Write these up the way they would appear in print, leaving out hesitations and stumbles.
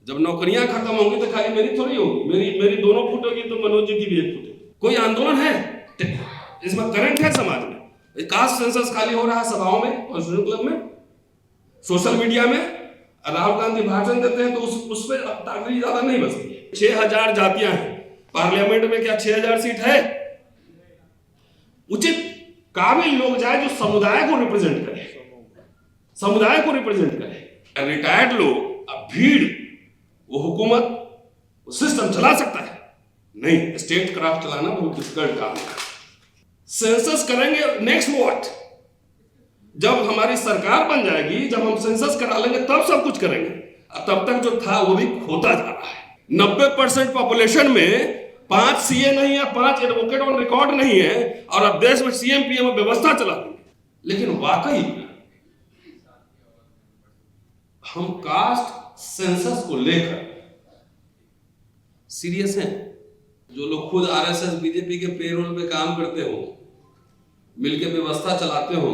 जब नौकरियां खत्म होंगी तो खाली मेरी थोड़ी होगी, मेरी दोनों फुट होगी तो मनोज जी की भी 1 फुट है। कोई आंदोलन है इसमें, करंट है समाज में। कास्ट सेंसस खाली हो रहा है सभाओं में, कॉन्स्टिट्यूशन क्लब में, सोशल मीडिया में। राहुल गांधी भाषण देते हैं तो उस पर ताकत ज्यादा नहीं बचती। 6000 जातियां हैं पार्लियामेंट में, क्या 6000 सीट है? उचित काबिल लोग जाए जो समुदाय को रिप्रेजेंट करे, समुदाय को रिप्रेजेंट करे। रिटायर्ड लोग, अब भीड़, वो हुकूमत, वो सिस्टम चला सकता है? नहीं, स्टेट क्राफ्ट चलाना बहुत डिफिकल्ट काम है। सेंसस करेंगे, नेक्स्ट व्हाट? जब हमारी सरकार बन जाएगी, जब हम सेंसस करा लेंगे तब सब कुछ करेंगे। तब तक जो था वो भी खोता जा रहा है। 90% पॉपुलेशन में 5 सीए नहीं है, 5 एडवोकेट ऑन रिकॉर्ड नहीं है, और अब देश में सीएम पीएम व्यवस्था चला दी। लेकिन वाकई हम कास्ट सेंसस को लेकर सीरियस हैं? जो लोग खुद आरएसएस बीजेपी के पेरोल पे काम करते हो, मिलकर व्यवस्था चलाते हो,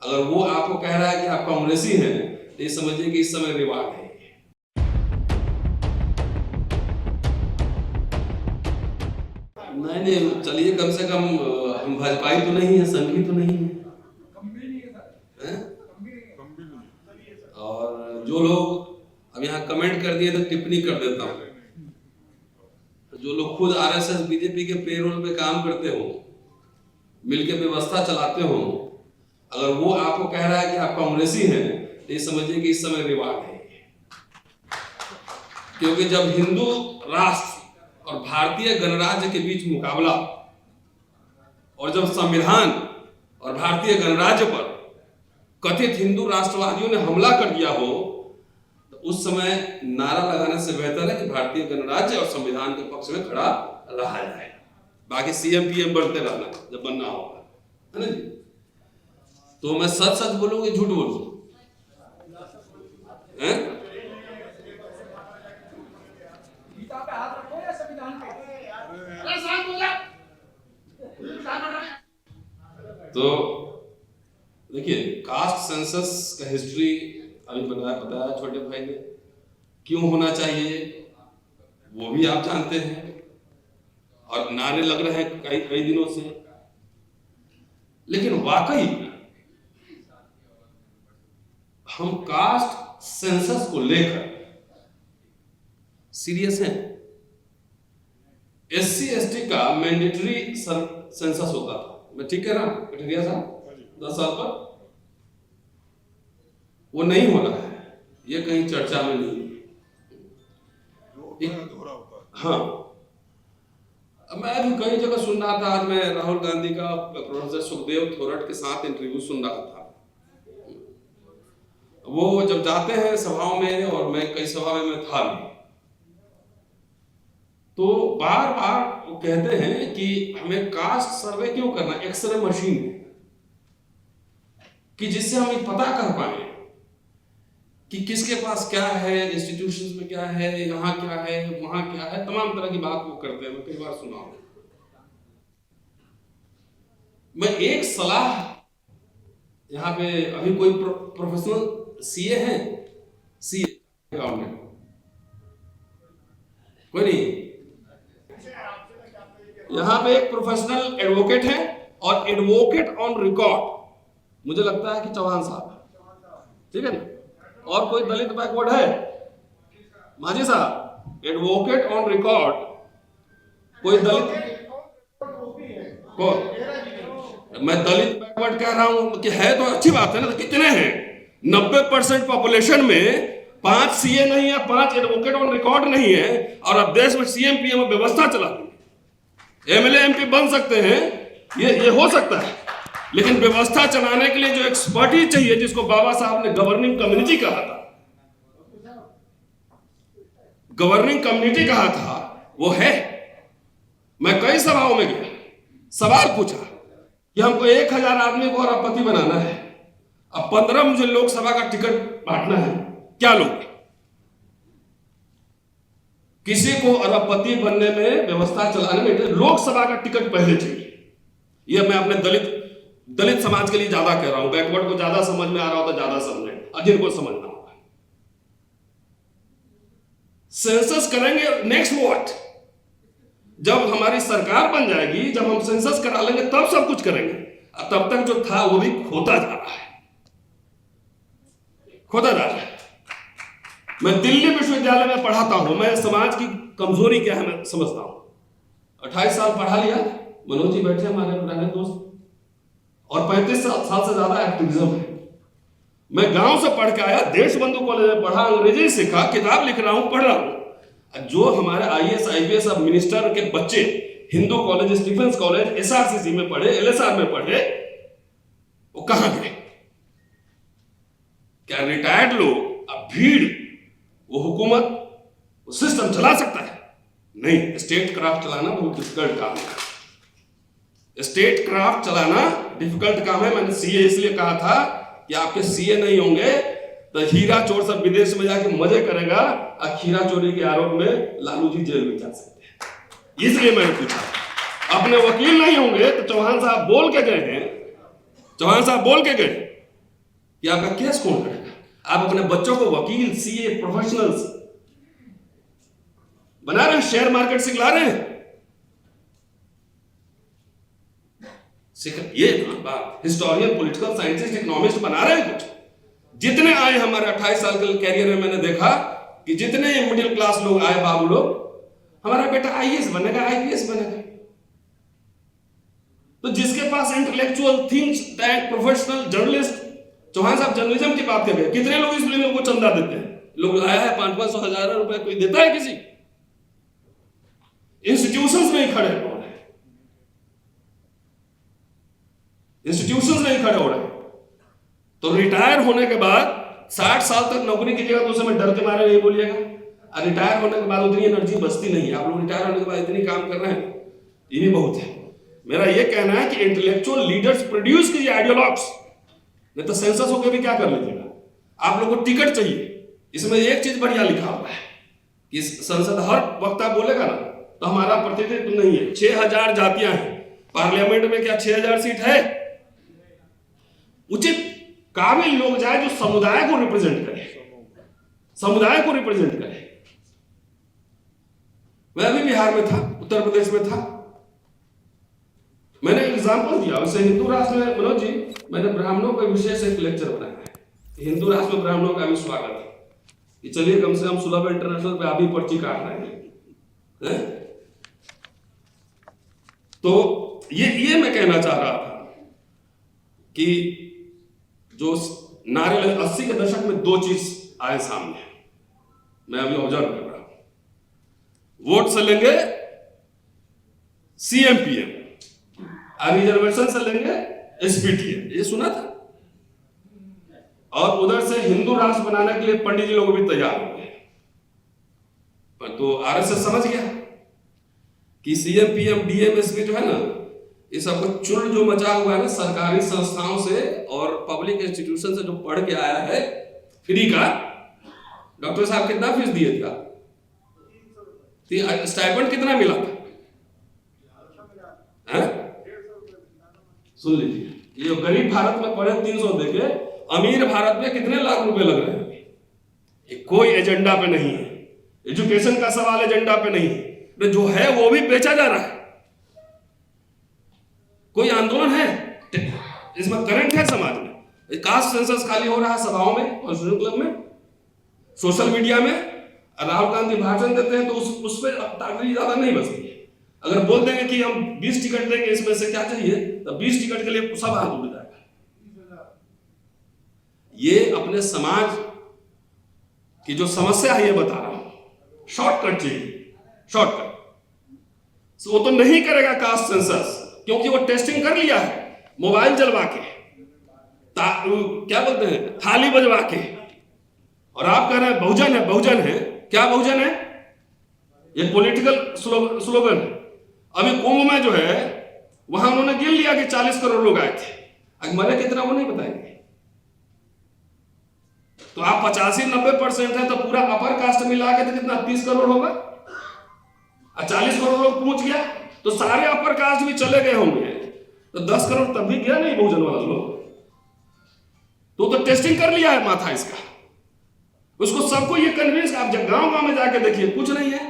अगर वो आपको कह रहा है कि आप कांग्रेसी हैं, तो ये समझिए कि इस समय रिवाज है। नहीं, चलिए, कम से कम हम भाजपाई तो नहीं है, संघी तो नहीं है। और जो लोग अब यहाँ कमेंट कर दिए तो टिप्पणी कर देता हूँ। जो लोग खुद आरएसएस बीजेपी के पेरोल पे काम करते हो, मिलकर व्यवस्था चलाते हो, अगर वो आपको कह रहा है कि आप कांग्रेसी हैं, तो ये समझिए कि इस समय रिवाज है। क्योंकि जब हिंदू राष्ट्र और भारतीय गणराज्य के बीच मुकाबला, और जब संविधान और भारतीय गणराज्य पर कथित हिंदू राष्ट्रवादियों ने हमला कर दिया हो, तो उस समय नारा लगाने से बेहतर है कि भारतीय गणराज्य और संविधान के पक्ष में खड़ा रहा जाए। बाकी सीएम पीएम बनते रहना जब बनना होगा, है ना जी? तो मैं सच सच बोलूं कि झूठ बोलूं? तो देखिए, कास्ट सेंसस का हिस्ट्री अभी बताया छोटे भाई ने, क्यों होना चाहिए वो भी आप जानते हैं, और नारे लग रहे हैं कई दिनों से। लेकिन वाकई हम कास्ट सेंसस को लेकर सीरियस हैं? एससी एसटी का मैंडेटरी सेंसस होता था, मैं ठीक कह रहा हूं कटरिया साहब? 10 साल पर वो नहीं हो रहा है, ये कहीं चर्चा में नहीं। हाँ, मैं भी कई जगह सुन रहा था। आज मैं राहुल गांधी का प्रोफेसर सुखदेव थोरट के साथ इंटरव्यू सुन रहा था। वो जब जाते हैं सभाओं में, और मैं कई सभा में मैं था भी, तो बार बार वो कहते हैं कि हमें कास्ट सर्वे क्यों करना, एक्सरे मशीन, कि जिससे हम ये पता कर पाए कि किसके पास क्या है, इंस्टीट्यूशंस में क्या है, यहाँ क्या है, वहां क्या है, तमाम तरह की बात वो करते हैं। मैं कई बार सुना हूं। मैं एक सलाह यहाँ पे, अभी कोई प्रोफेशनल सीए हैं? सीए अकाउंटेंट कोई नहीं? यहाँ पे एक प्रोफेशनल एडवोकेट है, और एडवोकेट ऑन रिकॉर्ड मुझे लगता है कि चौहान साहब, ठीक है ना? और कोई दलित बैकवर्ड है? मांझी साहब, एडवोकेट ऑन रिकॉर्ड कोई दलित? कौन? मैं दलित बैकवर्ड कह रहा हूं कि है तो अच्छी बात है ना। तो कितने हैं? 90% पॉपुलेशन में 5 सीए नहीं है, 5 एडवोकेट ऑन रिकॉर्ड नहीं है, और अब देश में सीएम पीएम व्यवस्था चला दी। एमएलए एमपी बन सकते हैं, ये हो सकता है, लेकिन व्यवस्था चलाने के लिए जो एक्सपर्टीज चाहिए, जिसको बाबा साहब ने गवर्निंग कम्युनिटी कहा था, गवर्निंग कम्युनिटी कहा था, वो है। मैं कई सभाओं में गया, सवाल पूछा कि हमको 1000 आदमी को अरबपति बनाना है, अब 15 मुझे लोकसभा का टिकट बांटना है, क्या लोगे? किसी को अरबपति बनने में, व्यवस्था चलाने में लोकसभा का टिकट पहले चाहिए। यह मैं अपने दलित समाज के लिए ज्यादा कह रहा हूं। बैकवर्ड को ज्यादा समझ में आ रहा हो तो ज्यादा समझें, और जिनको समझना होगा। सेंसस करेंगे, नेक्स्ट व्हाट? जब हमारी सरकार बन जाएगी, जब हम सेंसस करा लेंगे तब सब कुछ करेंगे। तब तक जो था वो भी खोता जा रहा है, खोता जा रहा है। मैं दिल्ली विश्वविद्यालय में पढ़ाता हूं, मैं समाज की कमजोरी क्या है मैं समझता हूं। 28 साल पढ़ा लिया, मनोज जी बैठे हमारे पुराने दोस्त, और 35 साल से ज्यादा एक्टिविज्म है। मैं गांव से पढ़ के आया, देश बंधु कॉलेज में पढ़ा, अंग्रेजी सीखा, किताब लिख रहा हूं, पढ़ रहा हूं। जो हमारे IAS IPS अब मिनिस्टर के बच्चे Hindu college, Stephen's college, SRCC में पढ़े, LSR में पढ़े, वो कहां गए? क्या रिटायर्ड लोग अब भीड़ वो हुकूमत वो सिस्टम चला सकता है? नहीं। स्टेट क्राफ्ट चलाना बहुत डिफिकल्ट काम है। स्टेट क्राफ्ट चलाना डिफिकल्ट काम है। मैंने CA इसलिए कहा था कि आपके CA नहीं होंगे तो हीरा चोर सब विदेश में जाके मजे करेगा, और हीरा चोरी के आरोप में लालू जी जेल में जा सकते हैं। इसलिए मैंने पूछा। अपने वकील नहीं होंगे तो चौहान साहब बोल के गए हैं, चौहान साहब बोल के गए कि आपका केस कौन करेगा? आप अपने बच्चों को वकील, CA, प्रोफेशनल्स बना रहे हैं, शेयर मार्केट सिखला रहे हैं। ये बात हिस्टोरियन, पॉलिटिकल साइंटिस्ट, इकोनॉमिस्ट बना रहे हैं कुछ। जितने आए हमारे 28 साल के कैरियर में मैंने देखा कि जितने मिडिल क्लास लोग आए, बाबू लोग, हमारा बेटा IAS बनेगा, IPS बनेगा। तो जिसके पास intellectual, think tank, professional, journalist, Chauhan साहब जर्नलिज्म की बात कर रहे हैं, कितने लोग इस फिल्म को चंदा देते हैं? लोग आया है 500-500 हजार रुपए, कोई देता है किसी? इंस्टीट्यूशंस नहीं खड़े हो रहे, इंस्टीट्यूशंस नहीं खड़े हो रहे। तो रिटायर होने के बाद 60 साल तक नौकरी कीजिएगा तो उस समय डर के मारे नहीं बोलिएगा। और रिटायर होने के बाद उतनी एनर्जी बचती नहीं है। आप लोग रिटायर होने के बाद इतनी काम कर रहे हैं, ये भी बहुत है। मेरा ये कहना है कि इंटेलेक्चुअल लीडर्स प्रोड्यूस कीजिए, आइडियोलॉग्स, नहीं तो सेंसस होकर भी क्या कर लीजिएगा? आप लोगों को टिकट चाहिए। इसमें एक चीज बढ़िया लिखा हुआ है कि संसद हर वक्ता बोलेगा ना तो हमारा प्रतिनिधित्व नहीं है। 6000 जातियां हैं पार्लियामेंट में, क्या 6000 सीट है? उचित काबिल लोग जाए जो समुदाय को रिप्रेजेंट करे, समुदाय को रिप्रेजेंट करे। मैं अभी बिहार में था, उत्तर प्रदेश में था, मैंने एग्जाम्पल दिया उसे। हिंदू राष्ट्र में, मनोज जी, मैंने ब्राह्मणों का विशेष एक लेक्चर बनाया है। हिंदू राष्ट्र में ब्राह्मणों का भी स्वागत है कि चलिए कम से कम सुलभ इंटरनेशनल पे आप ही पर्ची काट रहे हैं। तो ये मैं कहना चाह रहा था कि जो नारे 80 के दशक में 2 चीज आए सामने, मैं अभी ऑब्जर्व कर रहा हूं। वोट से लेंगे CM PM, रिजर्वेशन से लेंगे SPTM, ये सुना था। और उधर से हिंदू राष्ट्र बनाने के लिए पंडित जी लोग भी तैयार हो गए। पर तो RSS समझ गया कि CM PM DM SP जो है ना, ये सबको चुन जो मचा हुआ है ना सरकारी संस्थाओं से और पब्लिक इंस्टीट्यूशन से जो पढ़ के आया है फ्री का। डॉक्टर साहब कितना फीस दिए थे? स्टाइपेंड कितना मिला था? सुन लीजिए, ये गरीब भारत में पढ़े 300 देके, अमीर भारत में कितने लाख रुपए लग रहे हैं? ये कोई एजेंडा पे नहीं है। एजुकेशन का सवाल एजेंडा पे नहीं है, जो है वो भी बेचा जा रहा है। कोई आंदोलन है इसमें, करंट है समाज में। कास्ट सेंसस खाली हो रहा है सभाओं में, कॉन्स्टिट्यूशन क्लब में, सोशल मीडिया में। राहुल गांधी भाषण देते हैं तो उस पर ताकत ज्यादा नहीं बचती है। अगर बोल देंगे कि हम 20 टिकट देंगे, इसमें से क्या चाहिए, तो 20 टिकट के लिए सब हाथ उड़ जाएगा। ये अपने समाज की जो समस्या है ये बता रहा हूं। शॉर्टकट चाहिए, शॉर्टकट। वो तो नहीं करेगा कास्ट सेंसस, क्योंकि वो टेस्टिंग कर लिया है मोबाइल जलवा के, क्या बोलते हैं, थाली बजवा के। और आप कह रहे हैं बहुजन है, बहुजन है। क्या बहुजन है? ये पॉलिटिकल स्लोगन है। अभी कुंभ में जो है वहां उन्होंने गिन लिया कि 40 करोड़ लोग आए थे। अगर मरे कितना वो नहीं बताएंगे। तो आप 85-90% है तो पूरा अपर कास्ट मिला के तो कितना 30 करोड़ होगा। 40 करोड़ लोग पहुंच गया तो सारे अपर कास्ट भी चले गए होंगे, तो 10 करोड़ तब भी गया नहीं बहुजन वाला लोग। तो टेस्टिंग कर लिया है माथा इसका। उसको सबको ये कन्विंस, आप जब गांव गांव में जाके देखिए कुछ नहीं है,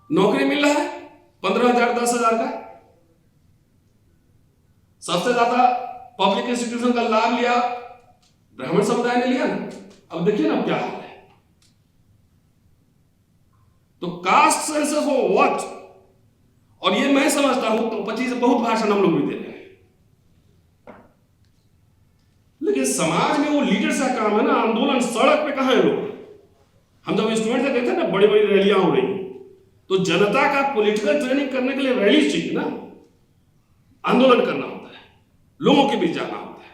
नौकरी मिल रहा है 15,000 10,000 का। सबसे ज्यादा पब्लिक इंस्टीट्यूशन का लाभ लिया ब्राह्मण समुदाय ने लिया ना। अब देखिए ना क्या हाल है। तो कास्ट सेंसस हो व्हाट, और ये मैं समझता हूं तो 25 बहुत भाषण हम लोग भी दे रहे हैं, लेकिन समाज में वो लीडर्स का काम है ना, आंदोलन सड़क पे कहां है लोग। हम जब स्टूडेंट थे देखते ना बड़ी बड़ी रैलियां हो रही, तो जनता का पॉलिटिकल ट्रेनिंग करने के लिए रैली चाहिए ना, आंदोलन करना होता है, लोगों के बीच जाना होता है।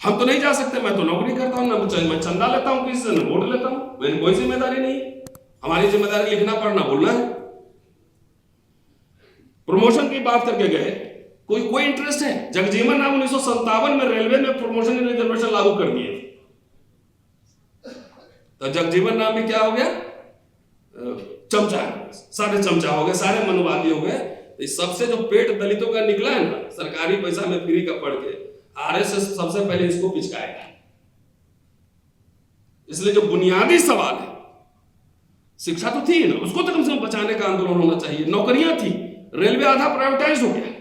हम तो नहीं जा सकते, मैं तो नौकरी करता हूं ना, मैं चंदा लेता हूं किसी से, वोट लेता हूं, मेरी कोई जिम्मेदारी नहीं। हमारी जिम्मेदारी लिखना पढ़ना बोलना है। प्रमोशन की बात करके गए, कोई इंटरेस्ट है? जगजीवन राम 1957 में रेलवे में प्रमोशन रिजर्वेशन लागू कर दिए, तो जगजीवन राम में क्या हो गया? चमचा, सारे चमचा हो गए, सारे मनुवादी हो गए। तो सबसे जो पेट दलितों का निकला है ना, सरकारी पैसा में फ्री का पढ़ के, आरएसएस सबसे पहले इसको पिचकाएगा। इसलिए जो बुनियादी सवाल है, शिक्षा तो थी ना, उसको तो कम से कम बचाने का आंदोलन होना चाहिए। नौकरियां थी, रेलवे आधा प्राइवेटाइज हो गया,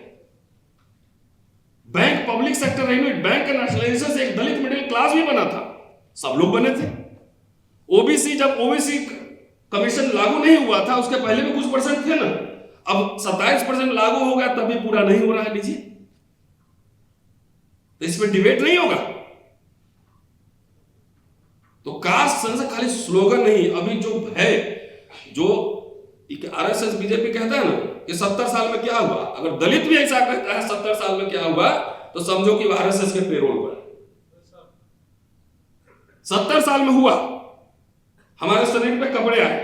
bank public sector railway bank के नेशनलाइजेशन से एक दलित मिडिल क्लास भी बना था, सब लोग बने थे। ओबीसी, जब ओबीसी कमीशन लागू नहीं हुआ था, उसके पहले भी कुछ परसेंट थे ना, अब 27% लागू हो गया, तब भी पूरा नहीं हो रहा है। लीजिए, तो इसमें डिबेट नहीं होगा। तो कास्ट सेंसस खाली स्लोगन नहीं, अभी जो है, जो आरएसएस बीजेपी कहता है ना कि 70 साल में क्या हुआ, अगर दलित भी ऐसा कहता है 70 साल में क्या हुआ, तो समझो कि आरएसएस के पेरोल पर 70 साल में हुआ। हमारे शरीर पे कपड़े आए,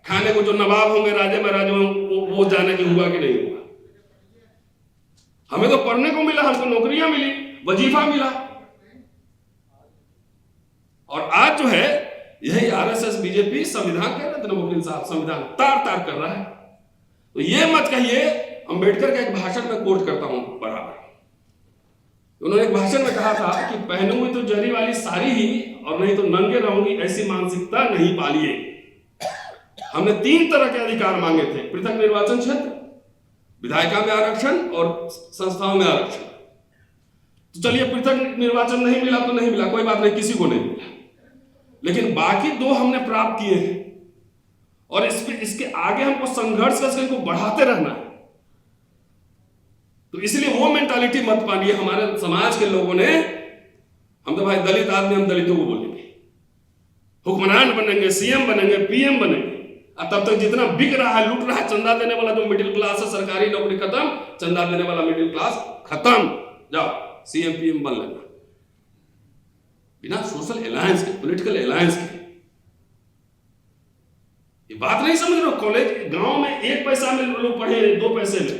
खाने को जो नवाब होंगे, राजे महाराजे, वो जाने की हुआ कि नहीं हुआ। हमें तो पढ़ने को मिला, हमको नौकरियां मिली, वजीफा मिला, और आज जो है यही आरएसएस बीजेपी संविधान कह रहे थे ना, वकील साहब, संविधान तार तार कर रहा है। तो ये मत कहिए, अंबेडकर का एक भाषण में कोट करता हूं बराबर, उन्होंने एक भाषण में कहा था कि पहनूंगी तो जरी वाली साड़ी ही, और नहीं तो नंगे रहूंगी, ऐसी मानसिकता नहीं पालिए। हमने 3 तरह के अधिकार मांगे थे, पृथक निर्वाचन क्षेत्र, विधायिका में आरक्षण और संस्थाओं में आरक्षण। तो चलिए, पृथक निर्वाचन नहीं मिला तो नहीं मिला, कोई बात नहीं, किसी को नहीं मिला, लेकिन बाकी 2 हमने प्राप्त किए हैं, और इसके आगे हमको संघर्ष करके इनको बढ़ाते रहना है। तो इसलिए वो मेंटालिटी मत पालिए हमारे समाज के लोगों ने। हम तो भाई दलित आदमी, हम दलितों को बोलेंगे, हुक्मरान बनेंगे, सीएम बनेंगे, पीएम बनेंगे, और तब तक जितना बिक रहा है, लूट रहा है, चंदा देने वाला जो मिडिल क्लास है, सरकारी नौकरी खत्म, चंदा देने वाला मिडिल क्लास खत्म, जाओ सीएम पीएम बन लेना, बिना सोशल अलायंस के, पॉलिटिकल अलायंस के। ये बात नहीं समझ रहे हो? कॉलेज गांव में 1 पैसा में लोग पढ़े, 2 पैसे में।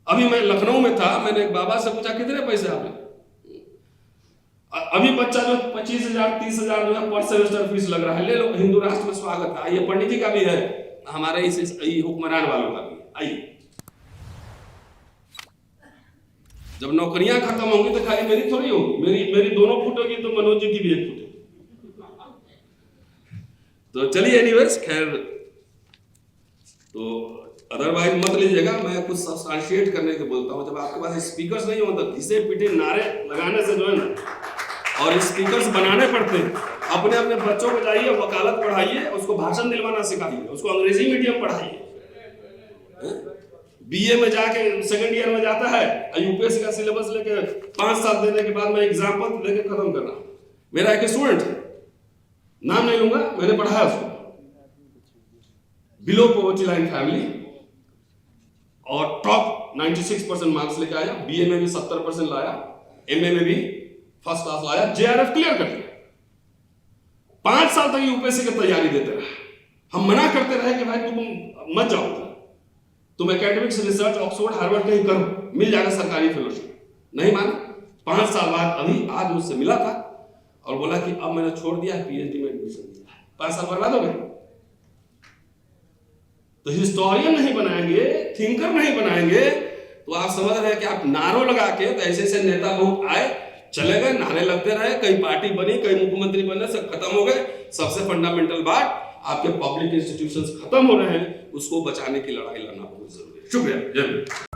अभी मैं लखनऊ में था, मैंने एक बाबा से पूछा कितने पैसे आपने? अभी बच्चा जो 25,000 30,000 जो है पर सेमेस्टर फीस लग रहा है, ले लो, हिंदू राष्ट्र में स्वागत है। ये पंडित जी का भी है, हमारे इस हुक्मरान वालों का भी। आइए, जब नौकरियां खत्म होंगी तो खाली मेरी थोड़ी होगी, मेरी 2 फुट होगी, तो मनोज जी की भी 1 फुट। तो चलिए, एनीवेज, खैर, तो अदरवाइज मत लीजिएगा, मैं कुछ सब्सटेंशिएट करने के बोलता हूं। जब आपके पास स्पीकर्स नहीं होता, घिसे पीटे नारे लगाने से जो है ना, और स्पीकर्स बनाने पड़ते हैं। अपने अपने बच्चों को जाइए, वकालत पढ़ाइए, उसको भाषण दिलवाना सिखाइए, उसको अंग्रेजी मीडियम पढ़ाइए। बीए में जाके सेकंड ईयर में जाता है, यूपीएससी का सिलेबस लेके 5 साल देने के बाद मैं एग्जाम्पल लेके खत्म कर रहा हूं। मेरा एक स्टूडेंट है, नाम नहीं लूंगा, मैंने पढ़ाया उसको, बिलो पॉवर्टी लाइन फैमिली, और टॉप 96% मार्क्स लेके आया, बीए में भी 70% लाया, एमए में भी फर्स्ट क्लास लाया, जेआरएफ क्लियर कर दिया। 5 साल तक यूपीएससी की तैयारी देते रहे। हम मना करते रहे कि भाई तुम मत जाओ, तुम एकेडमिक्स, रिसर्च, ऑक्सफोर्ड, हार्वर्ड कहीं करो, मिल जाएगा सरकारी फेलोशिप। नहीं माना। 5 साल बाद अभी आज मुझसे मिला था और बोला कि अब मैंने छोड़ दिया, पीएचडी में एडमिशन दिया। 5 साल बर्बाद हो गए। तो हिस्टोरियन नहीं बनाएंगे, थिंकर नहीं बनाएंगे, तो आप समझ रहे हैं कि आप नारों लगा के, तो ऐसे ऐसे नेता बहुत आए, चले गए, नारे लगते रहे, कई पार्टी बनी, कई मुख्यमंत्री बने, सब खत्म हो गए। सबसे फंडामेंटल बात, आपके पब्लिक इंस्टीट्यूशंस खत्म हो रहे हैं, उसको बचाने की लड़ाई लड़ना बहुत जरूरी है। शुक्रिया। जय हिंद।